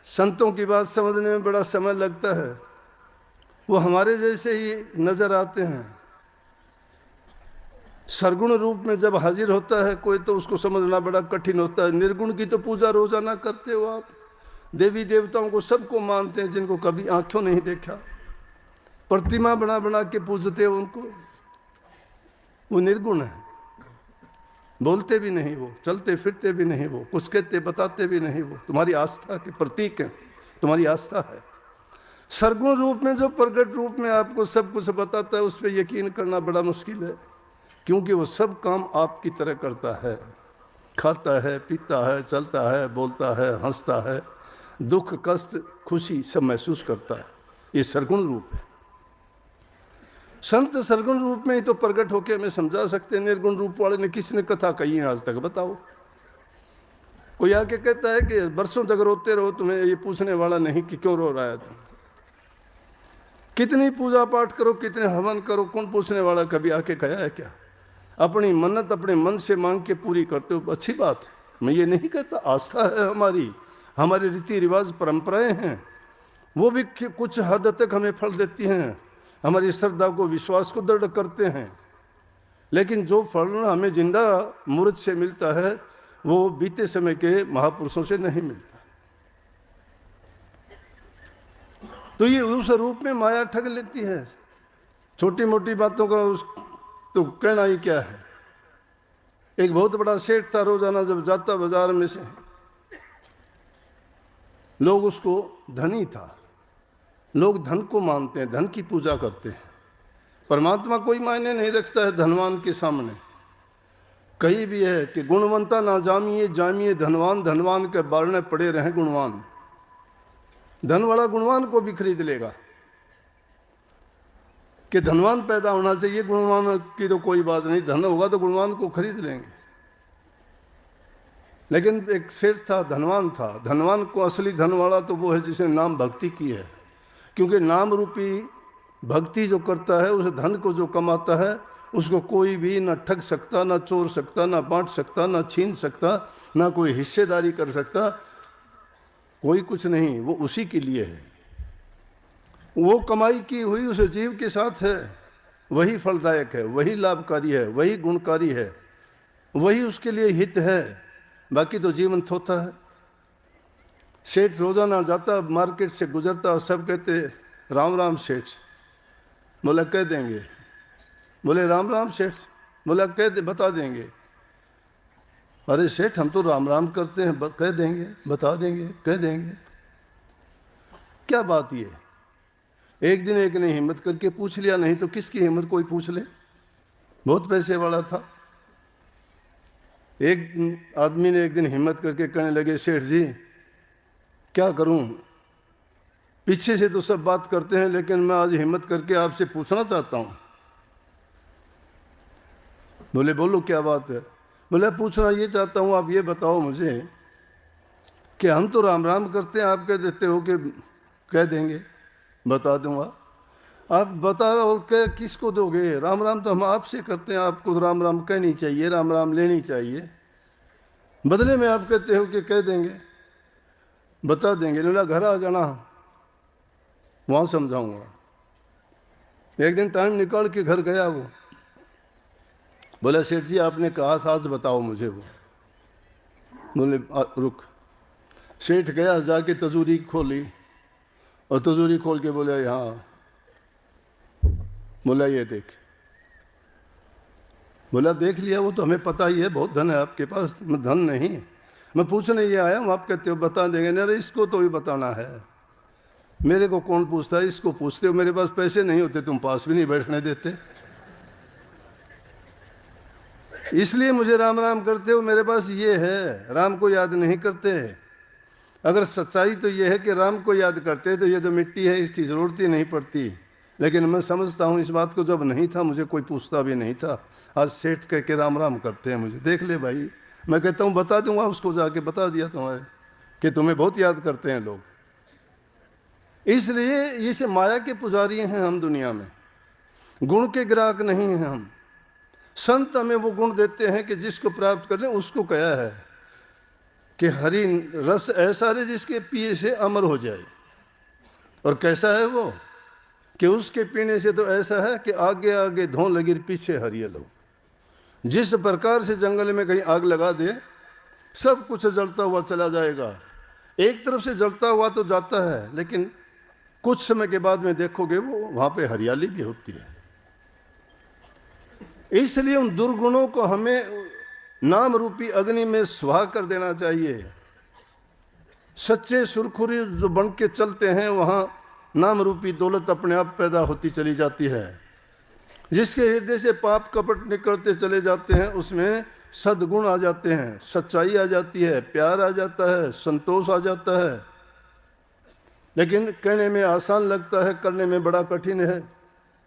संतों की बात समझने में बड़ा समय लगता है। वो हमारे जैसे ही नजर आते हैं। सरगुण रूप में जब हाजिर होता है कोई तो उसको समझना बड़ा कठिन होता है। निर्गुण की तो पूजा रोजाना करते हो आप, देवी देवताओं को सबको मानते हैं जिनको कभी आंखों नहीं देखा, प्रतिमा बना बना के पूजते हो उनको। वो निर्गुण है, बोलते भी नहीं, वो चलते फिरते भी नहीं, वो कुछ कहते बताते भी नहीं, वो तुम्हारी आस्था के प्रतीक है, तुम्हारी आस्था है। सरगुण रूप में जो प्रकट रूप में आपको सब कुछ बताता है उस पर यकीन करना बड़ा मुश्किल है, क्योंकि वो सब काम आपकी तरह करता है। खाता है, पीता है, चलता है, बोलता है, हंसता है, दुख कष्ट खुशी सब महसूस करता है। ये सरगुण रूप है। संत सरगुण रूप में ही तो प्रकट होकर हमें समझा सकते हैं। निर्गुण रूप वाले ने किसने कथा कही है आज तक, बताओ? कोई आके कहता है कि बरसों तक रोते रहो, तुम्हें ये पूछने वाला नहीं कि क्यों रो रहा है तुम। कितनी पूजा पाठ करो, कितने हवन करो, कौन पूछने वाला कभी आके कहा है क्या? अपनी मन्नत अपने मन से मांग के पूरी करते हो, अच्छी बात है, मैं ये नहीं कहता। आस्था है हमारी, हमारे रीति रिवाज परंपराएं हैं, वो भी कुछ हद तक हमें फल देती हैं, हमारी श्रद्धा को विश्वास को दृढ़ करते हैं। लेकिन जो फल हमें जिंदा मूर्त से मिलता है वो बीते समय के महापुरुषों से नहीं मिलता। तो ये उस रूप में माया ठग लेती है। छोटी मोटी बातों का तो कहना ही क्या है। एक बहुत बड़ा सेठ था, रोजाना जब जाता बाजार में से, लोग उसको धनी था, लोग धन को मानते हैं, धन की पूजा करते हैं। परमात्मा कोई मायने नहीं रखता है धनवान के सामने। कहीं भी है कि गुणवंता ना जामिए, जामिए धनवान, धनवान के बारने पड़े रहे गुणवान। धन वाला गुणवान को भी खरीद लेगा कि धनवान पैदा होना चाहिए, गुणवान की तो कोई बात नहीं, धन होगा तो गुणवान को खरीद लेंगे। लेकिन एक सेठ था, धनवान था। धनवान को असली धन वाला तो वो है जिसने नाम भक्ति की है, क्योंकि नाम रूपी भक्ति जो करता है उस धन को जो कमाता है उसको कोई भी ना ठग सकता, ना चोर सकता, ना बांट सकता, ना छीन सकता, ना कोई हिस्सेदारी कर सकता, कोई कुछ नहीं। वो उसी के लिए है, वो कमाई की हुई उस जीव के साथ है, वही फलदायक है, वही लाभकारी है, वही गुणकारी है, वही उसके लिए हित है। बाकी तो जीवन थोथा है। सेठ रोजाना जाता, मार्केट से गुजरता, सब कहते राम राम सेठ। बोला कह देंगे। बोले राम राम सेठ। बोला कह दे, बता देंगे। अरे सेठ हम तो राम राम करते हैं, कह देंगे, बता देंगे, कह देंगे। क्या बात ये? एक दिन एक ने हिम्मत करके पूछ लिया, नहीं तो किसकी हिम्मत कोई पूछ ले। बहुत पैसे वाला था। एक आदमी ने एक दिन हिम्मत करके कहने लगे, सेठ जी क्या करूं, पीछे से तो सब बात करते हैं लेकिन मैं आज हिम्मत करके आपसे पूछना चाहता हूं। बोले बोलो क्या बात है। बोले पूछना ये चाहता हूं, आप ये बताओ मुझे कि हम तो राम राम करते हैं, आप कह देते हो कि कह देंगे, बता दूंगा। आप बता और कह किसको दोगे? राम राम तो हम आपसे करते हैं, आपको राम राम कहनी चाहिए, राम राम लेनी चाहिए। बदले में आप कहते हो कि कह देंगे, बता देंगे। बोला घर आ जाना, वहां समझाऊंगा। एक दिन टाइम निकाल के घर गया वो। बोला सेठ जी आपने कहा था आज बताओ मुझे। वो बोले रुक। सेठ गया, जाके तजूरी खोली और तजूरी खोल के बोले यहाँ। बोला ये देख। बोला देख लिया, वो तो हमें पता ही है, बहुत धन है आपके पास। मैं धन नहीं, मैं पूछने ये आया हूँ, आप कहते हो बता देंगे। नहीं इसको तो ही बताना है, मेरे को कौन पूछता है, इसको पूछते हो। मेरे पास पैसे नहीं होते, तुम पास भी नहीं बैठने देते, इसलिए मुझे राम राम करते हो। मेरे पास ये है, राम को याद नहीं करते। अगर सच्चाई तो ये है कि राम को याद करते तो ये तो मिट्टी है, इसकी ज़रूरत ही नहीं पड़ती। लेकिन मैं समझता हूँ इस बात को, जब नहीं था मुझे कोई पूछता भी नहीं था, आज सेठ कह के राम राम करते हैं मुझे। देख ले भाई, मैं कहता हूँ बता दूंगा उसको, जाके बता दिया तुम्हें कि तुम्हें बहुत याद करते हैं लोग। इसलिए इसे माया के पुजारी हैं हम दुनिया में, गुण के ग्राहक नहीं हैं हम। संत हमें वो गुण देते हैं कि जिसको प्राप्त कर लें। उसको कहा है कि हरी रस ऐसा रहे जिसके पिए से अमर हो जाए। और कैसा है वो कि उसके पीने से तो ऐसा है कि आगे आगे धों लगी पीछे हरियल हो। जिस प्रकार से जंगल में कहीं आग लगा दे, सब कुछ जलता हुआ चला जाएगा। एक तरफ से जलता हुआ तो जाता है, लेकिन कुछ समय के बाद में देखोगे वो वहां पे हरियाली भी होती है। इसलिए उन दुर्गुणों को हमें नाम रूपी अग्नि में स्वाह कर देना चाहिए। सच्चे सुरखुरी जो बन के चलते हैं, वहां नाम रूपी दौलत अपने आप पैदा होती चली जाती है। जिसके हृदय से पाप कपट निकलते चले जाते हैं, उसमें सद्गुण आ जाते हैं, सच्चाई आ जाती है, प्यार आ जाता है, संतोष आ जाता है। लेकिन कहने में आसान लगता है, करने में बड़ा कठिन है।